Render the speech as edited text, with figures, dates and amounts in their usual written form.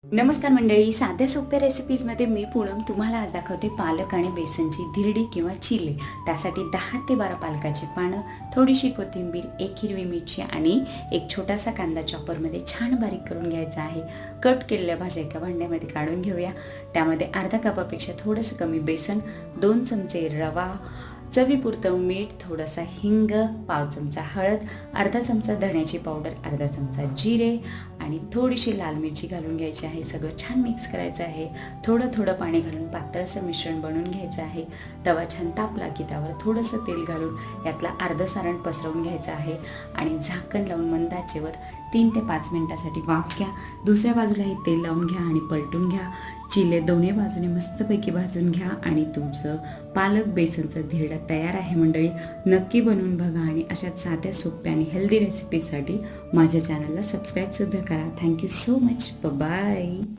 नमस्कार मंडळी, साध्या सोप्या रेसिपीजमध्ये मी पूनम तुम्हाला आज दाखवते पालक आणि बेसनची धिरडी किंवा चिले। त्यासाठी 10 ते 12 पालकाची पानं, थोडीशी कोथिंबीर, एक हिरवी मिरची आणि एक छोटासा कांदा चॉपरमध्ये छान बारीक करून घ्यायचा आहे। कट केलेल्या भाज्या एका भांड्यामध्ये काढून घेऊया। त्यामध्ये अर्धा कपापेक्षा थोडंसं कमी बेसन, 2 चमचे रवा, चवीपुरतं मीठ, थोडासा हिंग, पाव चमचा हळद, अर्धा चमचा धण्याची पावडर, अर्धा चमचा जिरे आणि थोडीशी लाल मिरची घालून घ्यायची आहे। सगळं छान मिक्स करायचं आहे। थोडं थोडं पाणी घालून पातळसं मिश्रण बनवून घ्यायचं आहे। तवा छान तापला की त्यावर थोडंसं तेल घालून यातला अर्ध सारण पसरवून घ्यायचं आहे आणि झाकण लावून मंद आचेवर 3 ते 5 मिनिटांसाठी वाफ घ्या। दुसऱ्या बाजूलाही तेल लावून घ्या आणि पलटून घ्या। चिले दोन्ही बाजूने मस्तपैकी भाजून घ्या आणि तुमचं पालक बेसनचं धिरडा तयार आहे। मंडळी, नक्की बनवून बघा आणि अशाच साध्या सोप्या आणि हेल्दी रेसिपीसाठी माझ्या चॅनलला सबस्क्राईब सुद्धा करा। Thank you so much, bye.